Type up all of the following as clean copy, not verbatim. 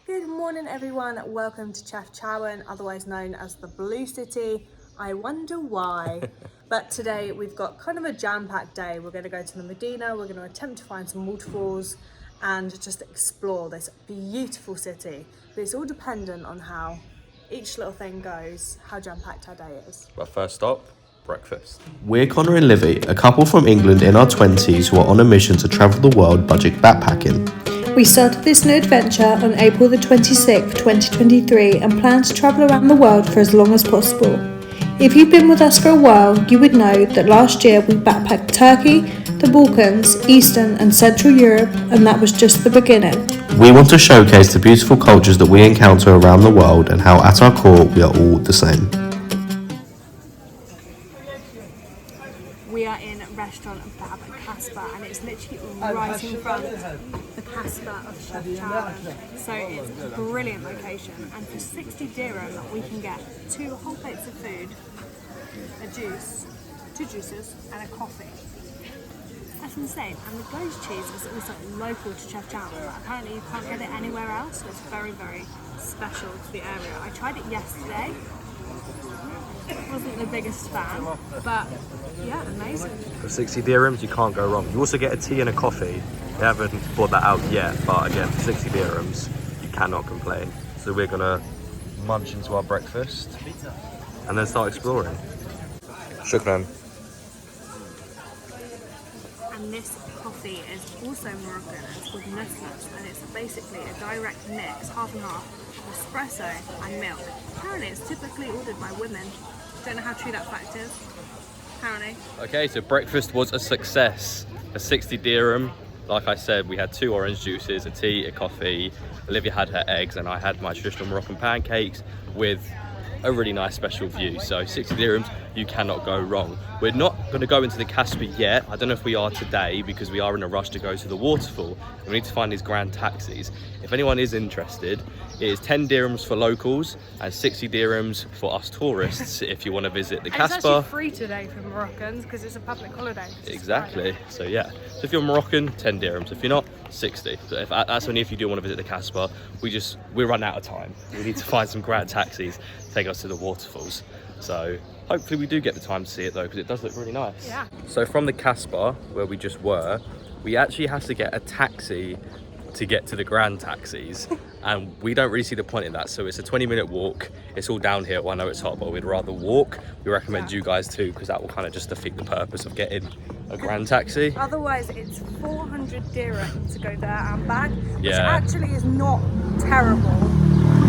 Good morning everyone, welcome to Chefchaouen, otherwise known as the Blue City. I wonder why, but today we've got kind of a jam-packed day. We're going to go to the Medina, we're going to attempt to find some waterfalls and just explore this beautiful city. But it's all dependent on how each little thing goes, how jam-packed our day is. But first stop, breakfast. We're Connor and Livvy, a couple from England in our 20s who are on a mission to travel the world budget backpacking. We started this new adventure on April the 26th, 2023 and plan to travel around the world for as long as possible. If you've been with us for a while, you would know that last year we backpacked Turkey, the Balkans, Eastern and Central Europe, and that was just the beginning. We want to showcase the beautiful cultures that we encounter around the world and how at our core we are all the same. We are in restaurant Bab Casbah and it's literally right in front of the Casbah of Chefchaouen. So it's a brilliant location, and for 60 dirham we can get 2 whole plates of food, a juice, 2 juices and a coffee. That's insane. And the glazed cheese is also local to Chefchaouen. Apparently you can't get it anywhere else, so it's very, very special to the area. I tried it yesterday. Wasn't the biggest fan, but yeah, amazing. For 60 dirhams, you can't go wrong. You also get a tea and a coffee. They haven't brought that out yet, but again, for 60 dirhams, you cannot complain. So we're gonna munch into our breakfast and then start exploring. Shukran. And this coffee is also Moroccan, and it's called Nuslas, and it's basically a direct mix, half and half, of espresso and milk. Apparently it's typically ordered by women. Don't know how true that fact is. Apparently. Okay, so breakfast was a success. A 60 dirham. Like I said, we had 2 orange juices, a tea, a coffee. Olivia had her eggs and I had my traditional Moroccan pancakes with a really nice special view. So 60 dirhams, you cannot go wrong. We're not going to go into the Casbah yet. I don't know if we are today because we are in a rush to go to the waterfall. We need to find these grand taxis. If anyone is interested, it is 10 dirhams for locals and 60 dirhams for us tourists if you want to visit the Casbah. It's actually free today for Moroccans because it's a public holiday. Exactly. So yeah. So if you're Moroccan, 10 dirhams. If you're not, 60. So if that's only if you do want to visit the Casbah. We run out of time. We need to find some grand taxis to take us to the waterfalls. So hopefully we do get the time to see it though, because it does look really nice. Yeah. So from the Casbah, where we just were, we actually have to get a taxi to get to the grand taxis, and we don't really see the point in that. So it's a 20-minute walk. It's all downhill. I know it's hot, but we'd rather walk. We recommend you guys too, because that will kind of just defeat the purpose of getting a grand taxi. Otherwise it's 400 dirham to go there and back, which Yeah. actually is not terrible,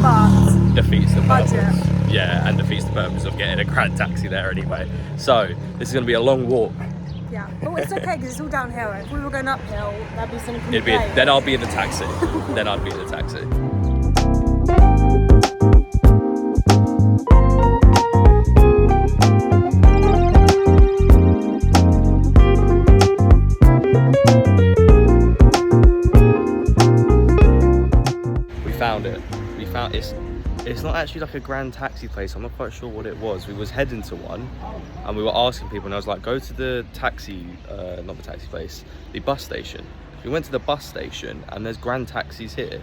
but Defeats the purpose. budget. Yeah, and defeats the purpose of getting a grand taxi there anyway. So this is going to be a long walk. Yeah, but it's okay because it's all downhill. If we were going uphill, that'd be something. Then I'll be in the taxi. Then I'd be in the taxi. We found it. It's not actually like a grand taxi place. I'm not quite sure what it was. We was heading to one and we were asking people and I was like, go to the taxi, not the taxi place, the bus station. We went to the bus station and there's grand taxis here.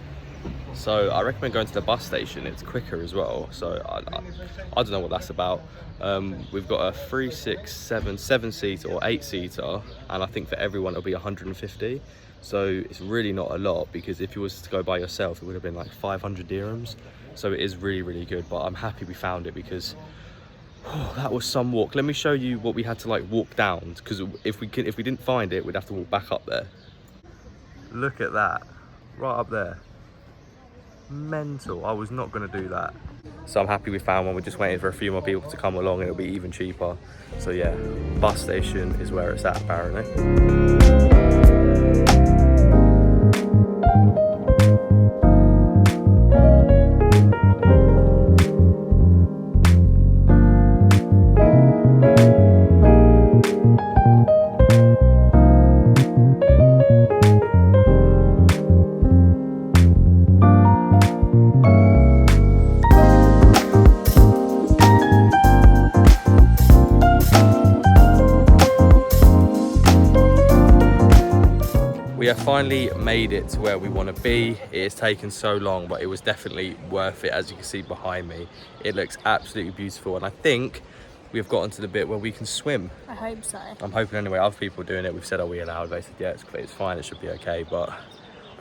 So I recommend going to the bus station. It's quicker as well. So I don't know what that's about. We've got a 3, 6, 7, 7-seater or 8-seater, and I think for everyone it'll be 150. So it's really not a lot, because if you was to go by yourself, it would have been like 500 dirhams. So it is really, really good. But I'm happy we found it because that was some walk. Let me show you what we had to like walk down, because if we didn't find it, we'd have to walk back up there. Look at that, right up there. Mental. I was not going to do that. So I'm happy we found one. We're just waiting for a few more people to come along and it'll be even cheaper. So yeah, bus station is where it's at apparently. finally made it to where we want to be. It has taken so long, but it was definitely worth it. As you can see behind me, it looks absolutely beautiful, and I think we've gotten to the bit where we can swim. I hope so. I'm hoping anyway. Other people are doing it. We've said, are we allowed? They said, yeah, it's fine, it should be okay, but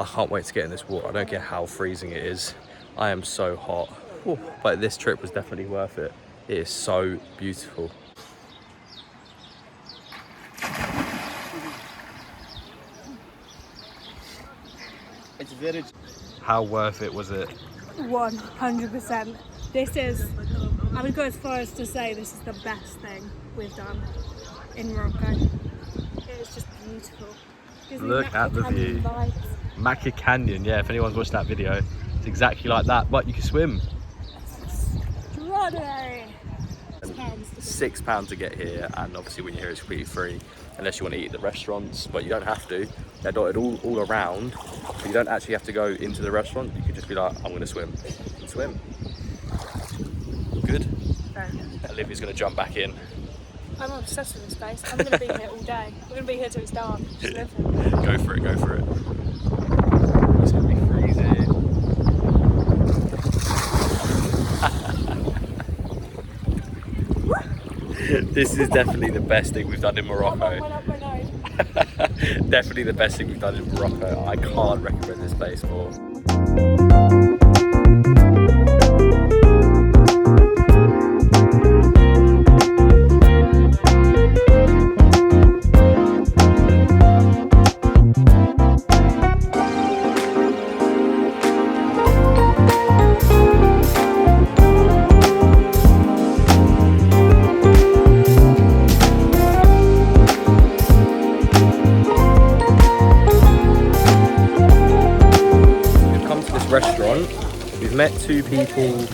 I can't wait to get in this water. I don't care how freezing it is. I am so hot. Whew. But this trip was definitely worth it. It is so beautiful. It's very... How worth it was it? 100%. This is, I would go as far as to say this is the best thing we've done in Morocco. It is just beautiful. Gives me Look at the Canyon view. vibes. Akchour Canyon, yeah, if anyone's watched that video, it's exactly like that, but you can swim. Extraordinary. £6 to get here, and obviously when you're here it's completely free, unless you want to eat at the restaurants, but you don't have to. They're dotted all around, so you don't actually have to go into the restaurant. You could just be like, I'm going to swim. And swim. Good? Very good. Livy's going to jump back in. I'm obsessed with this place. I'm going to be here all day. We're going to be here till it's dark. Just live it. Go for it, go for it. It's going to be freezing. This is definitely the best thing we've done in Morocco. Definitely the best thing we've done in Morocco. I can't recommend this place more. Restaurant, we've met two people,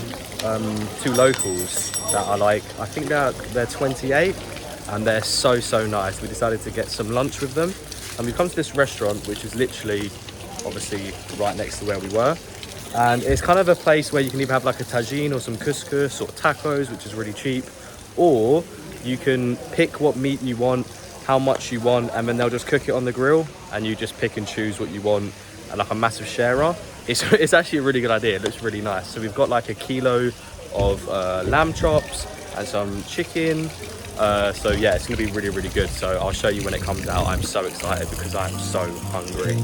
two locals that are like, I think they're 28, and they're so nice. We decided to get some lunch with them, and we've come to this restaurant which is literally obviously right next to where we were, and it's kind of a place where you can either have like a tagine or some couscous or tacos, which is really cheap, or you can pick what meat you want, how much you want, and then they'll just cook it on the grill, and you just pick and choose what you want, and like a massive sharer. It's actually a really good idea. It looks really nice. So we've got like a kilo of lamb chops and some chicken. So yeah, it's gonna be really good. So I'll show you when it comes out. I'm so excited because I'm so hungry.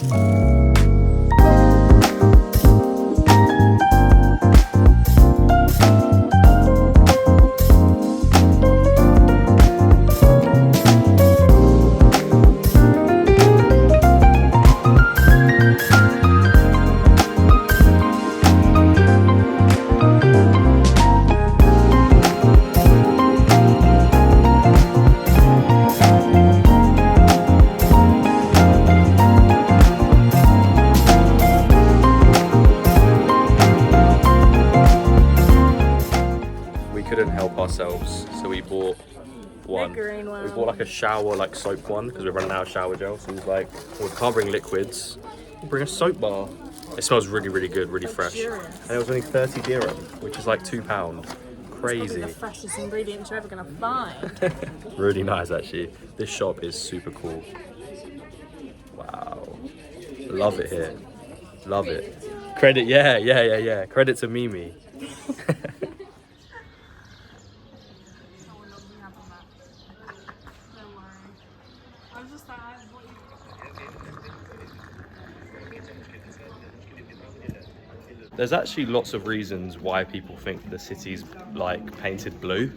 Ourselves, so we bought one. Green one. We bought like a shower, like soap one, because we're running out of shower gel. So he's like, well, we can't bring liquids, we'll bring a soap bar. It smells really good, really fresh, and it was only 30 dirham, which is like £2. Crazy. It's probably the freshest ingredients you're ever gonna find. Really nice, actually. This shop is super cool. Wow, love it here, love it. Credit, yeah. Credit to Mimi. There's actually lots of reasons why people think the city's like painted blue.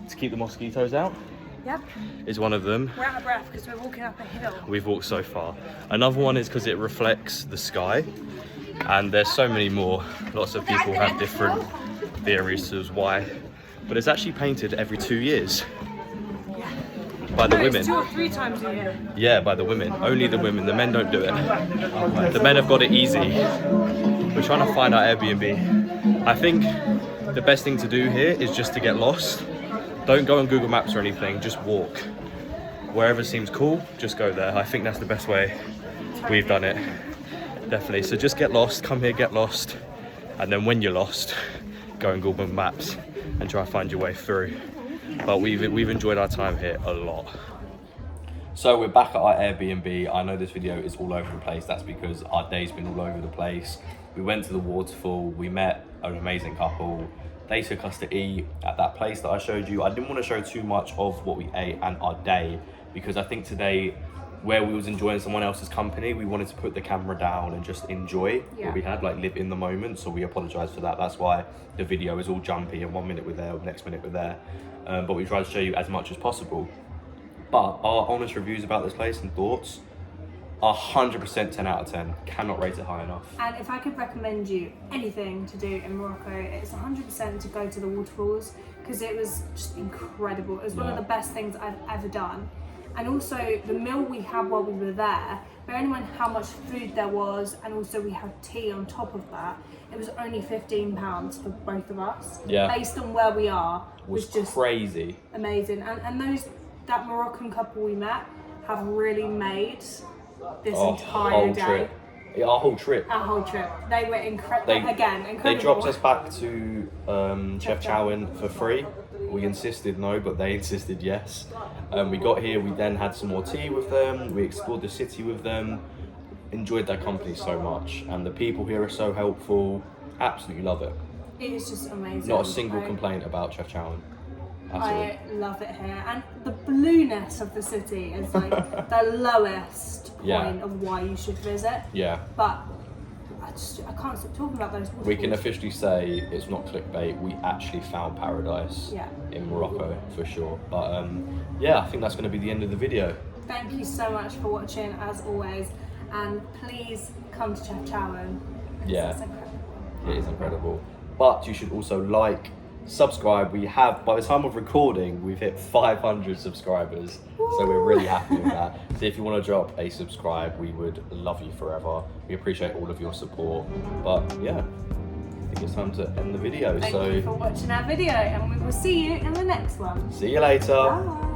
To keep the mosquitoes out. Yep. Is one of them. We're out of breath because we're walking up a hill. We've walked so far. Another one is because it reflects the sky. And there's so many more. Lots of people have different theories as why. But it's actually painted every 2 years. By the women. 2 or 3 times a year. Yeah, by the women. Only the women. The men don't do it. The men have got it easy. We're trying to find our Airbnb. I think the best thing to do here is just to get lost. Don't go on Google Maps or anything, just walk. Wherever seems cool, just go there. I think that's the best way we've done it. Definitely. So just get lost, come here, get lost. And then when you're lost, go on Google Maps and try to find your way through. But we've enjoyed our time here a lot. So we're back at our Airbnb. I know this video is all over the place. That's because our day's been all over the place. We went to the waterfall. We met an amazing couple. They took us to eat at that place that I showed you. I didn't want to show too much of what we ate and our day because I think today, where we was enjoying someone else's company, we wanted to put the camera down and just enjoy what we had, like live in the moment. So we apologise for that. That's why the video is all jumpy and 1 minute we're there, next minute we're there. But we try to show you as much as possible. But our honest reviews about this place and thoughts are 100% 10 out of 10. Cannot rate it high enough. And if I could recommend you anything to do in Morocco, it's 100% to go to the waterfalls because it was just incredible. It was one of the best things I've ever done. And also the meal we had while we were there, bearing in mind how much food there was, and also we had tea on top of that, it was only £15 for both of us. Yeah. Based on where we are, was just crazy. Amazing. And that Moroccan couple we met have really made this entire day. Trip. Yeah, our whole trip. Our whole trip. They were incredible. Incredible. They dropped us back to Chefchaouen for free. We insisted no, but they insisted yes. We got here, we then had some more tea with them, we explored the city with them, enjoyed their company so much, and the people here are so helpful, absolutely love it. It is just amazing. Not a single complaint about Chefchaouen at all. I love it here, and the blueness of the city is like the lowest point of why you should visit. Yeah. But I can't stop talking about those waterfalls. We can officially say it's not clickbait. We actually found paradise in Morocco for sure. But yeah, I think that's going to be the end of the video. Thank you so much for watching as always, and please come to Chefchaouen. Yeah, it is incredible. But you should also like, subscribe. We have, by the time of recording, we've hit 500 subscribers. So we're really happy with that. So if you want to drop a subscribe, we would love you forever. We appreciate all of your support. But yeah, I think it's time to end the video. Thank you for watching our video, and we will see you in the next one. See you later. Bye.